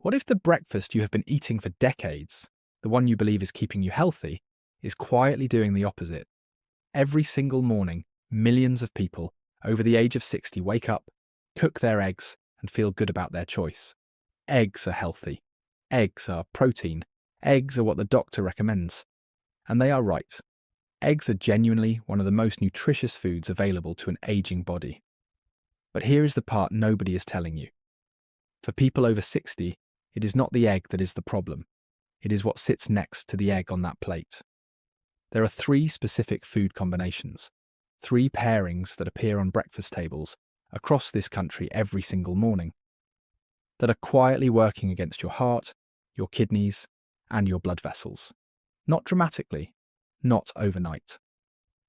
What if the breakfast you have been eating for decades, the one you believe is keeping you healthy, is quietly doing the opposite? Every single morning, millions of people over the age of 60 wake up, cook their eggs, and feel good about their choice. Eggs are healthy. Eggs are protein. Eggs are what the doctor recommends. And they are right. Eggs are genuinely one of the most nutritious foods available to an aging body. But here is the part nobody is telling you. For people over 60, it is not the egg that is the problem. It is what sits next to the egg on that plate. There are 3 specific food combinations, 3 pairings that appear on breakfast tables across this country every single morning, that are quietly working against your heart, your kidneys, and your blood vessels. Not dramatically, not overnight,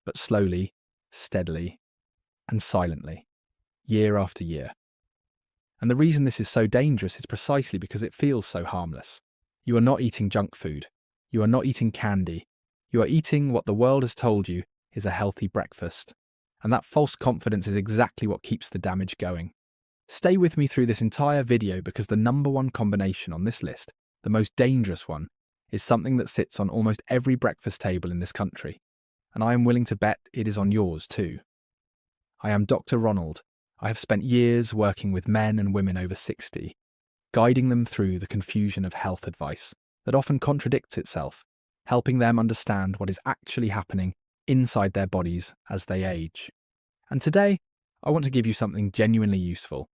but slowly, steadily, and silently, year after year. And the reason this is so dangerous is precisely because it feels so harmless. You are not eating junk food. You are not eating candy. You are eating what the world has told you is a healthy breakfast. And that false confidence is exactly what keeps the damage going. Stay with me through this entire video because the number 1 combination on this list, the most dangerous one, is something that sits on almost every breakfast table in this country. And I am willing to bet it is on yours too. I am Dr. Ronald. I have spent years working with men and women over 60, guiding them through the confusion of health advice that often contradicts itself, helping them understand what is actually happening inside their bodies as they age. And today, I want to give you something genuinely useful.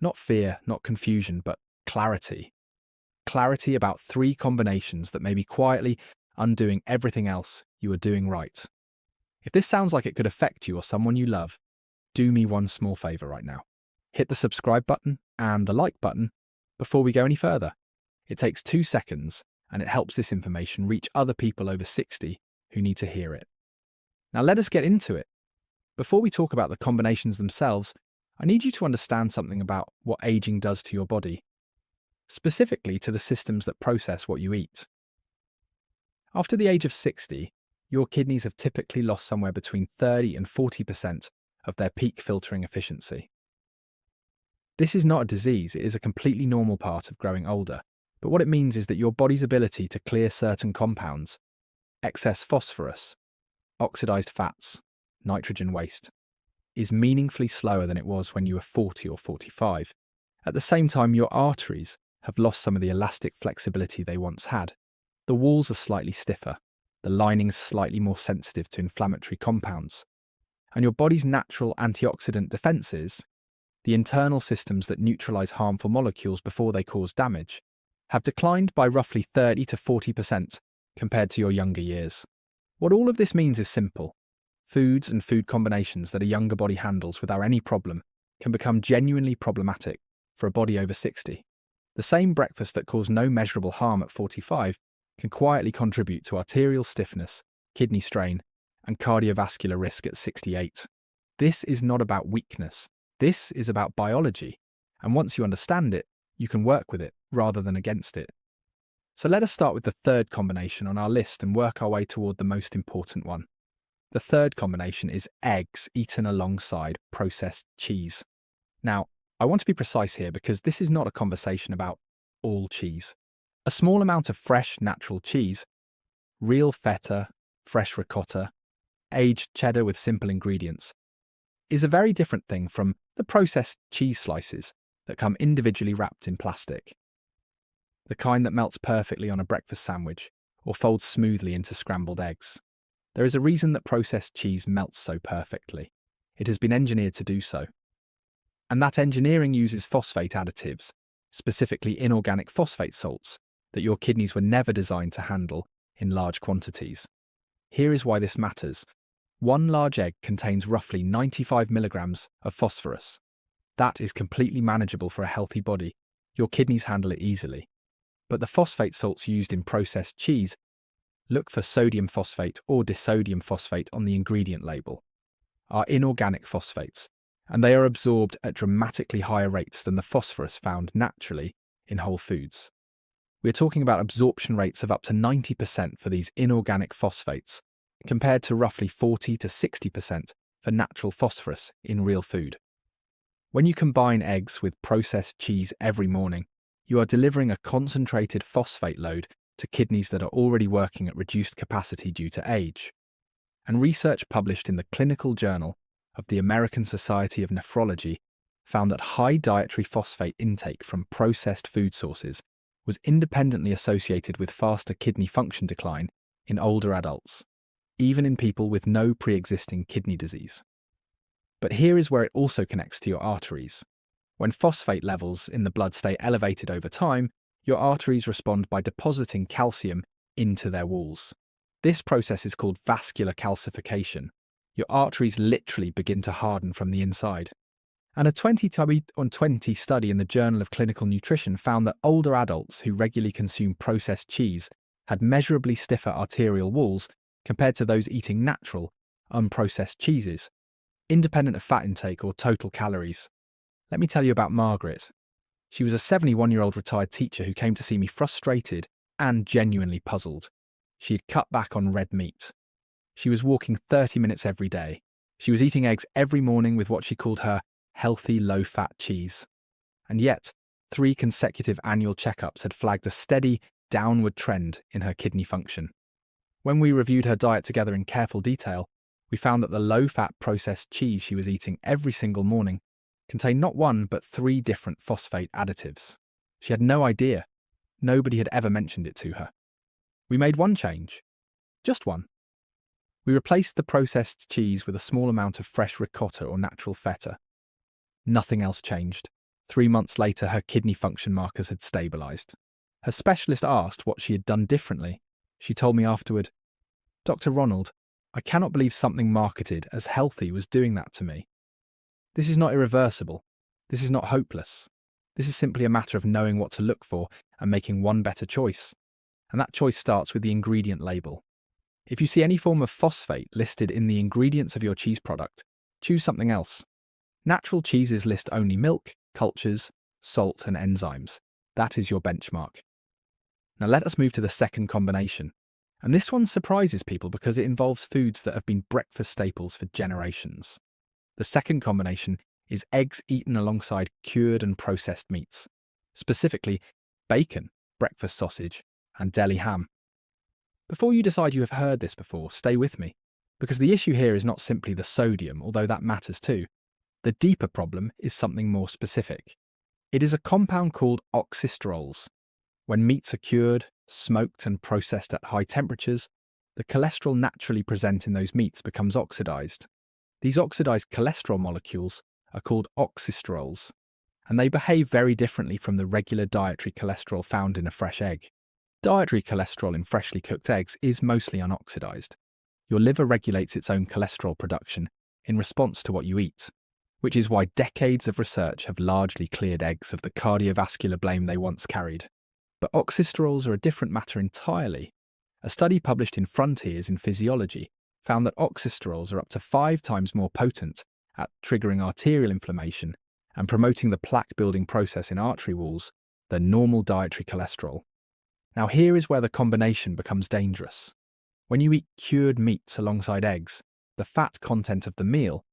Not fear, not confusion, but clarity. Clarity about 3 combinations that may be quietly undoing everything else you are doing right. If this sounds like it could affect you or someone you love, do me one small favour right now. Hit the subscribe button and the like button before we go any further. It takes 2 seconds and it helps this information reach other people over 60 who need to hear it. Now let us get into it. Before we talk about the combinations themselves, I need you to understand something about what aging does to your body, specifically to the systems that process what you eat. After the age of 60, your kidneys have typically lost somewhere between 30 and 40% of their peak filtering efficiency. This is not a disease, it is a completely normal part of growing older, but what it means is that your body's ability to clear certain compounds, excess phosphorus, oxidized fats, nitrogen waste, is meaningfully slower than it was when you were 40 or 45. At the same time, your arteries have lost some of the elastic flexibility they once had. The walls are slightly stiffer, the linings slightly more sensitive to inflammatory compounds, and your body's natural antioxidant defenses, the internal systems that neutralize harmful molecules before they cause damage, have declined by roughly 30 to 40% compared to your younger years. What all of this means is simple. Foods and food combinations that a younger body handles without any problem can become genuinely problematic for a body over 60. The same breakfast that caused no measurable harm at 45 can quietly contribute to arterial stiffness, kidney strain, and cardiovascular risk at 68. This is not about weakness. This is about biology. And once you understand it, you can work with it rather than against it. So let us start with the 3rd combination on our list and work our way toward the most important one. The 3rd combination is eggs eaten alongside processed cheese. Now, I want to be precise here because this is not a conversation about all cheese. A small amount of fresh, natural cheese, real feta, fresh ricotta, aged cheddar with simple ingredients, is a very different thing from the processed cheese slices that come individually wrapped in plastic. The kind that melts perfectly on a breakfast sandwich or folds smoothly into scrambled eggs. There is a reason that processed cheese melts so perfectly. It has been engineered to do so. And that engineering uses phosphate additives, specifically inorganic phosphate salts, that your kidneys were never designed to handle in large quantities. Here is why this matters. 1 large egg contains roughly 95 milligrams of phosphorus. That is completely manageable for a healthy body. Your kidneys handle it easily. But the phosphate salts used in processed cheese, look for sodium phosphate or disodium phosphate on the ingredient label, are inorganic phosphates, and they are absorbed at dramatically higher rates than the phosphorus found naturally in whole foods. We're talking about absorption rates of up to 90% for these inorganic phosphates, compared to roughly 40 to 60% for natural phosphorus in real food. When you combine eggs with processed cheese every morning, you are delivering a concentrated phosphate load to kidneys that are already working at reduced capacity due to age. And research published in the Clinical Journal of the American Society of Nephrology found that high dietary phosphate intake from processed food sources was independently associated with faster kidney function decline in older adults, even in people with no pre-existing kidney disease. But here is where it also connects to your arteries. When phosphate levels in the blood stay elevated over time, your arteries respond by depositing calcium into their walls. This process is called vascular calcification. Your arteries literally begin to harden from the inside. And a 2020 study in the Journal of Clinical Nutrition found that older adults who regularly consume processed cheese had measurably stiffer arterial walls compared to those eating natural, unprocessed cheeses, independent of fat intake or total calories. Let me tell you about Margaret. She was a 71-year-old retired teacher who came to see me frustrated and genuinely puzzled. She had cut back on red meat. She was walking 30 minutes every day. She was eating eggs every morning with what she called her healthy, low-fat cheese. And yet, 3 consecutive annual checkups had flagged a steady, downward trend in her kidney function. When we reviewed her diet together in careful detail, we found that the low-fat processed cheese she was eating every single morning contained not 1 but 3 different phosphate additives. She had no idea. Nobody had ever mentioned it to her. We made one change. Just one. We replaced the processed cheese with a small amount of fresh ricotta or natural feta. Nothing else changed. 3 months later, her kidney function markers had stabilised. Her specialist asked what she had done differently. She told me afterward, "Dr. Ronald, I cannot believe something marketed as healthy was doing that to me. This is not irreversible. This is not hopeless. This is simply a matter of knowing what to look for and making one better choice. And that choice starts with the ingredient label. If you see any form of phosphate listed in the ingredients of your cheese product, choose something else. Natural cheeses list only milk, cultures, salt, and enzymes. That is your benchmark." Now let us move to the second combination. And this one surprises people because it involves foods that have been breakfast staples for generations. The second combination is eggs eaten alongside cured and processed meats, specifically bacon, breakfast sausage, and deli ham. Before you decide you have heard this before, stay with me, because the issue here is not simply the sodium, although that matters too. The deeper problem is something more specific. It is a compound called oxysterols. When meats are cured, smoked, and processed at high temperatures, the cholesterol naturally present in those meats becomes oxidized. These oxidized cholesterol molecules are called oxysterols, and they behave very differently from the regular dietary cholesterol found in a fresh egg. Dietary cholesterol in freshly cooked eggs is mostly unoxidized. Your liver regulates its own cholesterol production in response to what you eat, which is why decades of research have largely cleared eggs of the cardiovascular blame they once carried. But oxysterols are a different matter entirely. A study published in Frontiers in Physiology found that oxysterols are up to 5 times more potent at triggering arterial inflammation and promoting the plaque-building process in artery walls than normal dietary cholesterol. Now here is where the combination becomes dangerous. When you eat cured meats alongside eggs, the fat content of the meal,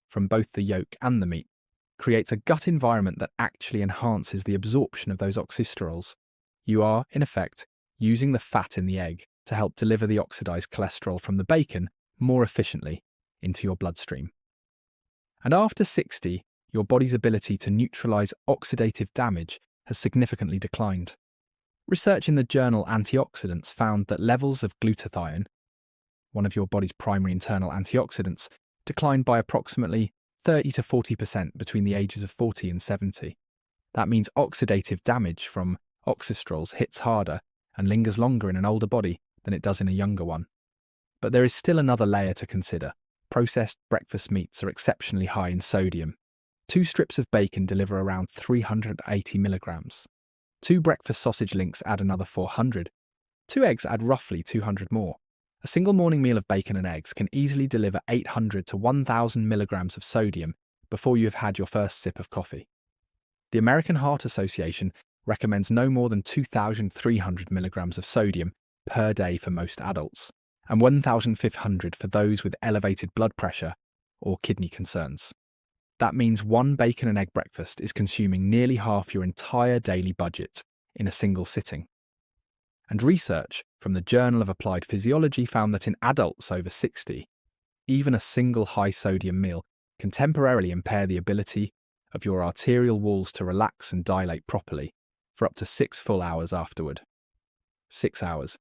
from both the yolk and the meat, creates a gut environment that actually enhances the absorption of those oxysterols. You are, in effect, using the fat in the egg to help deliver the oxidized cholesterol from the bacon more efficiently into your bloodstream. And after 60, your body's ability to neutralize oxidative damage has significantly declined. Research in the journal Antioxidants found that levels of glutathione, one of your body's primary internal antioxidants, declined by approximately 30 to 40% between the ages of 40 and 70. That means oxidative damage from oxysterols hits harder and lingers longer in an older body than it does in a younger one. But there is still another layer to consider. Processed breakfast meats are exceptionally high in sodium. 2 strips of bacon deliver around 380 milligrams. 2 breakfast sausage links add another 400. 2 eggs add roughly 200 more. A single morning meal of bacon and eggs can easily deliver 800 to 1,000 milligrams of sodium before you have had your first sip of coffee. The American Heart Association recommends no more than 2,300 milligrams of sodium per day for most adults, and 1,500 for those with elevated blood pressure or kidney concerns. That means one bacon and egg breakfast is consuming nearly half your entire daily budget in a single sitting. And research from the Journal of Applied Physiology found that in adults over 60, even a single high-sodium meal can temporarily impair the ability of your arterial walls to relax and dilate properly for up to 6 full hours afterward. 6 hours.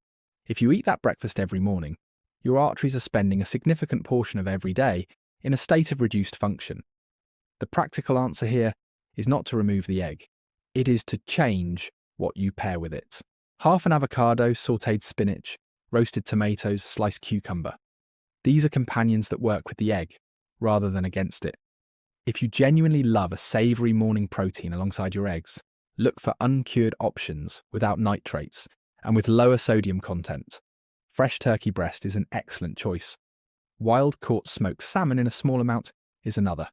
If you eat that breakfast every morning, your arteries are spending a significant portion of every day in a state of reduced function. The practical answer here is not to remove the egg. It is to change what you pair with it. Half an avocado, sautéed spinach, roasted tomatoes, sliced cucumber. These are companions that work with the egg, rather than against it. If you genuinely love a savoury morning protein alongside your eggs, look for uncured options without nitrates and with lower sodium content. Fresh turkey breast is an excellent choice. Wild-caught smoked salmon in a small amount is another.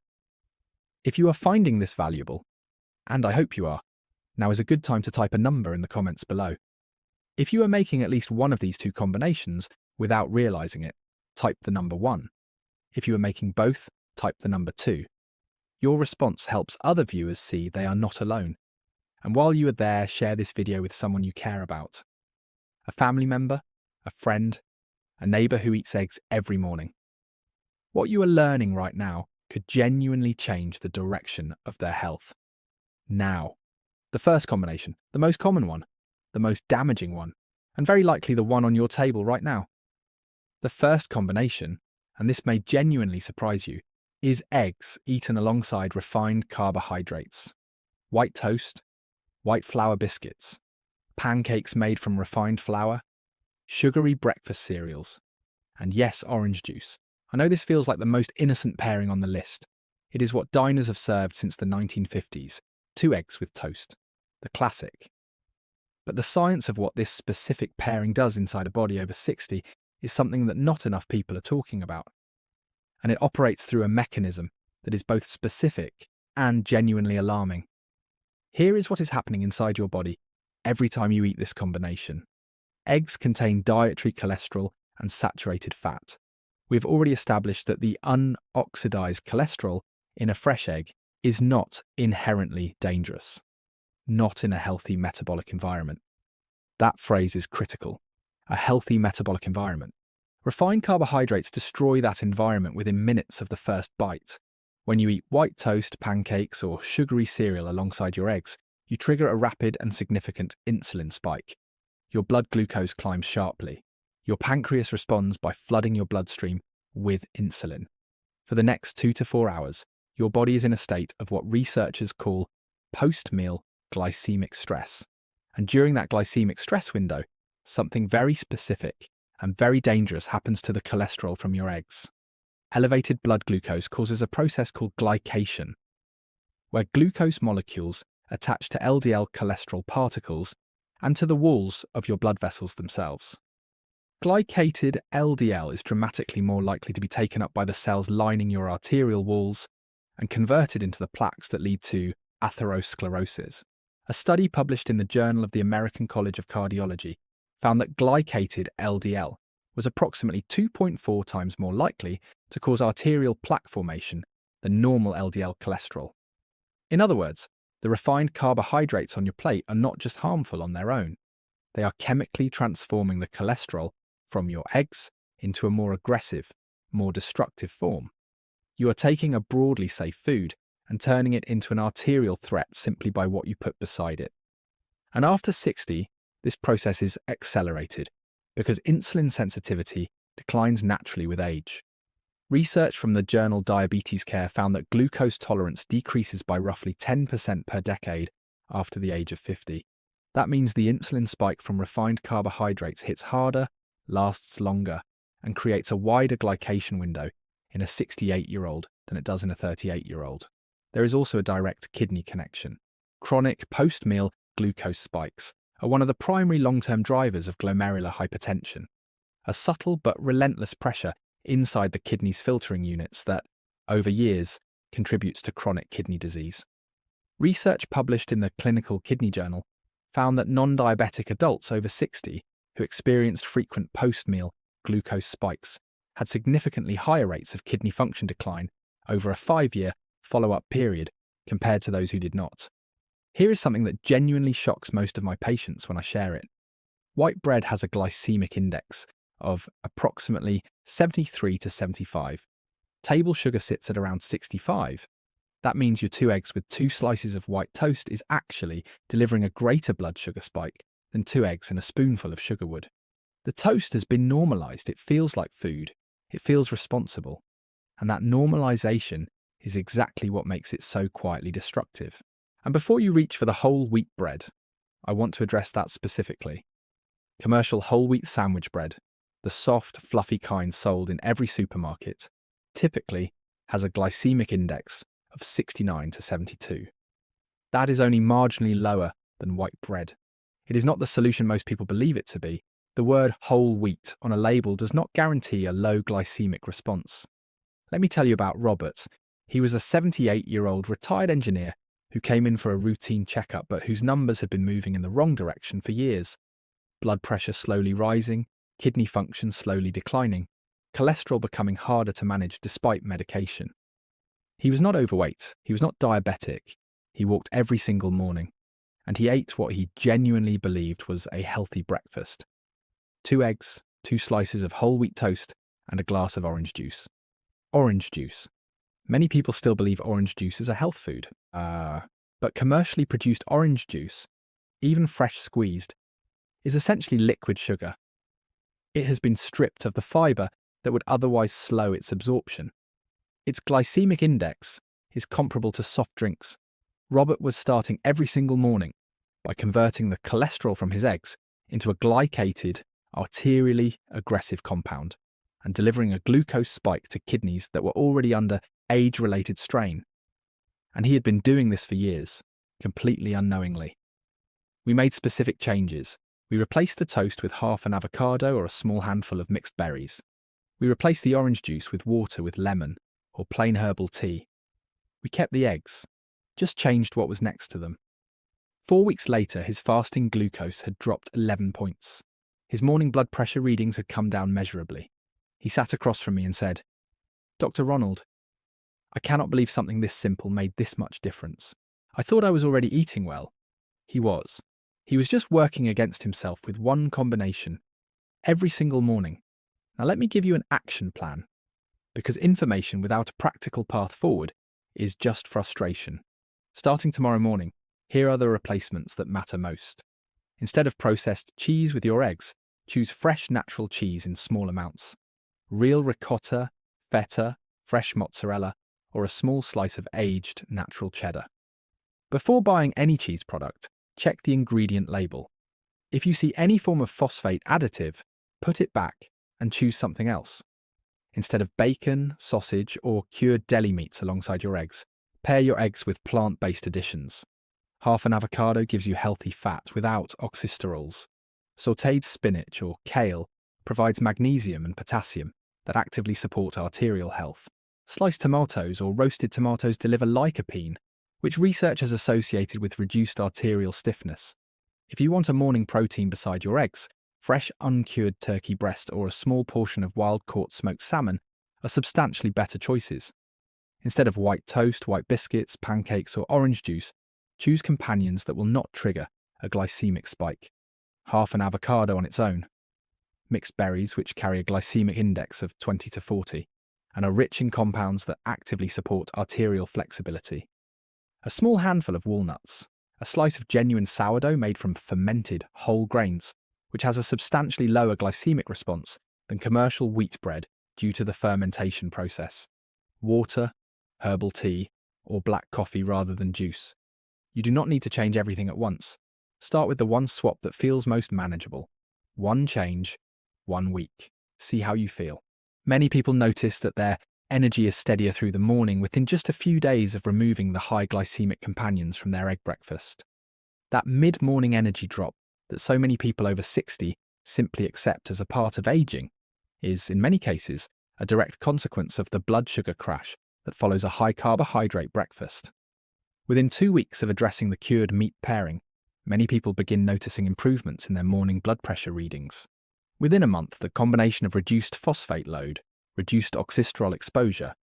If you are finding this valuable, and I hope you are, now is a good time to type a number in the comments below. If you are making at least one of these two combinations without realising it, type the number 1. If you are making both, type the number 2. Your response helps other viewers see they are not alone. And while you are there, share this video with someone you care about. A family member, a friend, a neighbour who eats eggs every morning. What you are learning right now could genuinely change the direction of their health. Now, the first combination, the most common one, the most damaging one, and very likely the one on your table right now. The first combination, and this may genuinely surprise you, is eggs eaten alongside refined carbohydrates. White toast, white flour biscuits, pancakes made from refined flour, sugary breakfast cereals, and yes, orange juice. I know this feels like the most innocent pairing on the list. It is what diners have served since the 1950s, 2 eggs with toast, the classic. But the science of what this specific pairing does inside a body over 60 is something that not enough people are talking about. And it operates through a mechanism that is both specific and genuinely alarming. Here is what is happening inside your body every time you eat this combination. Eggs contain dietary cholesterol and saturated fat. We've already established that the unoxidized cholesterol in a fresh egg is not inherently dangerous, not in a healthy metabolic environment. That phrase is critical. A healthy metabolic environment. Refined carbohydrates destroy that environment within minutes of the first bite. When you eat white toast, pancakes, or sugary cereal alongside your eggs, you trigger a rapid and significant insulin spike. Your blood glucose climbs sharply. Your pancreas responds by flooding your bloodstream with insulin. For the next 2 to 4 hours, your body is in a state of what researchers call post-meal glycemic stress. And during that glycemic stress window, something very specific and very dangerous happens to the cholesterol from your eggs. Elevated blood glucose causes a process called glycation, where glucose molecules attach to LDL cholesterol particles and to the walls of your blood vessels themselves. Glycated LDL is dramatically more likely to be taken up by the cells lining your arterial walls and converted into the plaques that lead to atherosclerosis. A study published in the Journal of the American College of Cardiology found that glycated LDL was approximately 2.4 times more likely to cause arterial plaque formation than normal LDL cholesterol. In other words, the refined carbohydrates on your plate are not just harmful on their own. They are chemically transforming the cholesterol from your eggs into a more aggressive, more destructive form. You are taking a broadly safe food and turning it into an arterial threat simply by what you put beside it. And after 60, this process is accelerated because insulin sensitivity declines naturally with age. Research from the journal Diabetes Care found that glucose tolerance decreases by roughly 10% per decade after the age of 50. That means the insulin spike from refined carbohydrates hits harder, lasts longer, and creates a wider glycation window in a 68-year-old than it does in a 38-year-old. There is also a direct kidney connection. Chronic post-meal glucose spikes are one of the primary long-term drivers of glomerular hypertension, a subtle but relentless pressure inside the kidney's filtering units that, over years, contributes to chronic kidney disease. Research published in the Clinical Kidney Journal found that non-diabetic adults over 60 who experienced frequent post-meal glucose spikes had significantly higher rates of kidney function decline over a 5-year follow-up period compared to those who did not. Here is something that genuinely shocks most of my patients when I share it. White bread has a glycemic index of approximately 73 to 75. Table sugar sits at around 65. That means your 2 eggs with 2 slices of white toast is actually delivering a greater blood sugar spike than 2 eggs and a spoonful of sugar would. The toast has been normalized. It feels like food. It feels responsible. And that normalization is exactly what makes it so quietly destructive. And before you reach for the whole wheat bread, I want to address that specifically. Commercial whole wheat sandwich bread, the soft, fluffy kind sold in every supermarket, typically has a glycemic index of 69 to 72. That is only marginally lower than white bread. It is not the solution most people believe it to be. The word whole wheat on a label does not guarantee a low glycemic response. Let me tell you about Robert. He was a 78-year-old retired engineer who came in for a routine checkup but whose numbers had been moving in the wrong direction for years. Blood pressure slowly rising, kidney function slowly declining, cholesterol becoming harder to manage despite medication. He was not overweight, he was not diabetic, he walked every single morning, and he ate what he genuinely believed was a healthy breakfast. 2 eggs, 2 slices of whole wheat toast, and a glass of orange juice. Orange juice. Many people still believe orange juice is a health food. But commercially produced orange juice, even fresh squeezed, is essentially liquid sugar. It has been stripped of the fiber that would otherwise slow its absorption. Its glycemic index is comparable to soft drinks. Robert was starting every single morning by converting the cholesterol from his eggs into a glycated, arterially aggressive compound and delivering a glucose spike to kidneys that were already under age-related strain. And he had been doing this for years, completely unknowingly. We made specific changes. We replaced the toast with half an avocado or a small handful of mixed berries. We replaced the orange juice with water with lemon or plain herbal tea. We kept the eggs, just changed what was next to them. 4 weeks later, his fasting glucose had dropped 11 points. His morning blood pressure readings had come down measurably. He sat across from me and said, "Dr. Ronald, I cannot believe something this simple made this much difference. I thought I was already eating well." He was. He was just working against himself with one combination, every single morning. Now let me give you an action plan, because information without a practical path forward is just frustration. Starting tomorrow morning, here are the replacements that matter most. Instead of processed cheese with your eggs, choose fresh natural cheese in small amounts. Real ricotta, feta, fresh mozzarella, or a small slice of aged natural cheddar. Before buying any cheese product, check the ingredient label. If you see any form of phosphate additive, put it back and choose something else. Instead of bacon, sausage, or cured deli meats alongside your eggs, pair your eggs with plant-based additions. Half an avocado gives you healthy fat without oxysterols. Sautéed spinach or kale provides magnesium and potassium that actively support arterial health. Sliced tomatoes or roasted tomatoes deliver lycopene, which research has associated with reduced arterial stiffness. If you want a morning protein beside your eggs, fresh uncured turkey breast or a small portion of wild-caught smoked salmon are substantially better choices. Instead of white toast, white biscuits, pancakes, or orange juice, choose companions that will not trigger a glycemic spike. Half an avocado on its own. Mixed berries, which carry a glycemic index of 20 to 40, and are rich in compounds that actively support arterial flexibility. A small handful of walnuts, a slice of genuine sourdough made from fermented whole grains, which has a substantially lower glycemic response than commercial wheat bread due to the fermentation process. Water, herbal tea, or black coffee rather than juice. You do not need to change everything at once. Start with the one swap that feels most manageable. One change, 1 week. See how you feel. Many people notice that their energy is steadier through the morning within just a few days of removing the high glycemic companions from their egg breakfast. That mid-morning energy drop that so many people over 60 simply accept as a part of aging is, in many cases, a direct consequence of the blood sugar crash that follows a high carbohydrate breakfast. Within 2 weeks of addressing the cured meat pairing, many people begin noticing improvements in their morning blood pressure readings. Within a month, the combination of reduced phosphate load, reduced oxysterol exposure,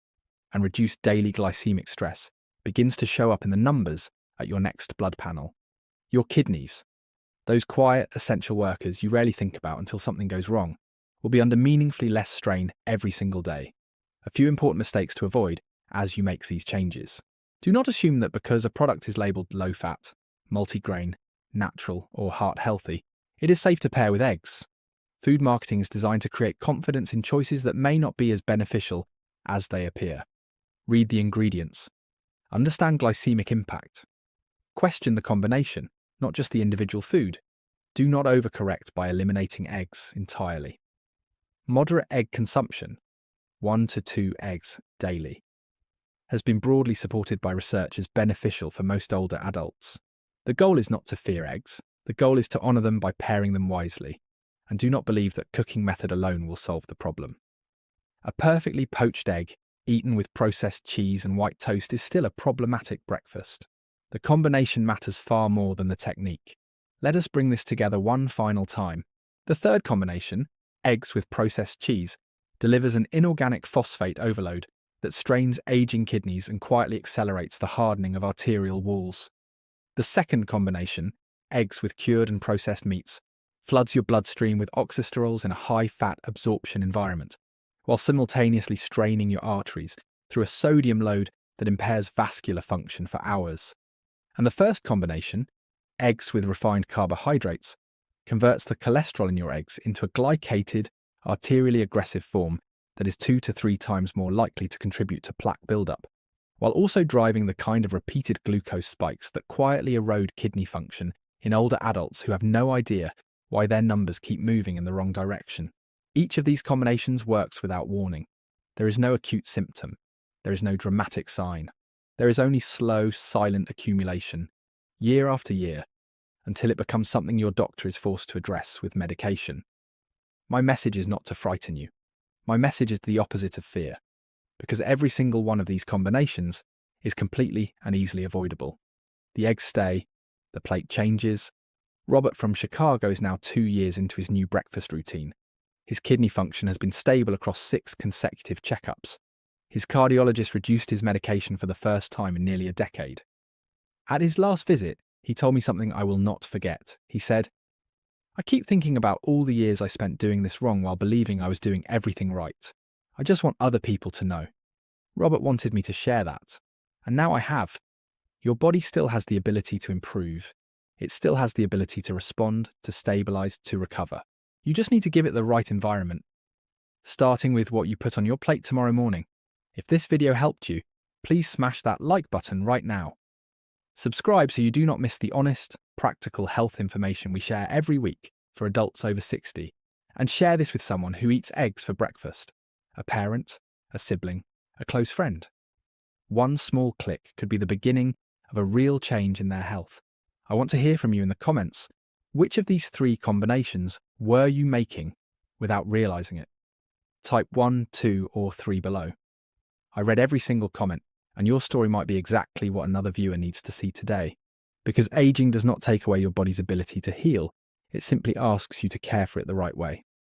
and reduced daily glycemic stress begins to show up in the numbers at your next blood panel. Your kidneys, those quiet, essential workers you rarely think about until something goes wrong, will be under meaningfully less strain every single day. A few important mistakes to avoid as you make these changes. Do not assume that because a product is labelled low-fat, multigrain, natural, or heart-healthy, it is safe to pair with eggs. Food marketing is designed to create confidence in choices that may not be as beneficial as they appear. Read the ingredients. Understand glycemic impact. Question the combination, not just the individual food. Do not overcorrect by eliminating eggs entirely. Moderate egg consumption, 1 to 2 eggs daily, has been broadly supported by research as beneficial for most older adults. The goal is not to fear eggs. The goal is to honour them by pairing them wisely, and do not believe that cooking method alone will solve the problem. A perfectly poached egg, eaten with processed cheese and white toast, is still a problematic breakfast. The combination matters far more than the technique. Let us bring this together one final time. The third combination, eggs with processed cheese, delivers an inorganic phosphate overload that strains aging kidneys and quietly accelerates the hardening of arterial walls. The second combination, eggs with cured and processed meats, floods your bloodstream with oxysterols in a high-fat absorption environment, while simultaneously straining your arteries through a sodium load that impairs vascular function for hours. And the first combination, eggs with refined carbohydrates, converts the cholesterol in your eggs into a glycated, arterially aggressive form that is 2 to 3 times more likely to contribute to plaque buildup, while also driving the kind of repeated glucose spikes that quietly erode kidney function in older adults who have no idea why their numbers keep moving in the wrong direction. Each of these combinations works without warning. There is no acute symptom. There is no dramatic sign. There is only slow, silent accumulation, year after year, until it becomes something your doctor is forced to address with medication. My message is not to frighten you. My message is the opposite of fear, because every single one of these combinations is completely and easily avoidable. The eggs stay, the plate changes. Robert from Chicago is now 2 years into his new breakfast routine. His kidney function has been stable across 6 consecutive checkups. His cardiologist reduced his medication for the first time in nearly a decade. At his last visit, he told me something I will not forget. He said, "I keep thinking about all the years I spent doing this wrong while believing I was doing everything right. I just want other people to know." Robert wanted me to share that, and now I have. Your body still has the ability to improve. It still has the ability to respond, to stabilize, to recover. You just need to give it the right environment. Starting with what you put on your plate tomorrow morning. If this video helped you, please smash that like button right now. Subscribe so you do not miss the honest, practical health information we share every week for adults over 60. And share this with someone who eats eggs for breakfast. A parent, a sibling, a close friend. One small click could be the beginning of a real change in their health. I want to hear from you in the comments. Which of these 3 combinations were you making without realizing it? Type 1, 2, or 3 below. I read every single comment, and your story might be exactly what another viewer needs to see today. Because aging does not take away your body's ability to heal, it simply asks you to care for it the right way.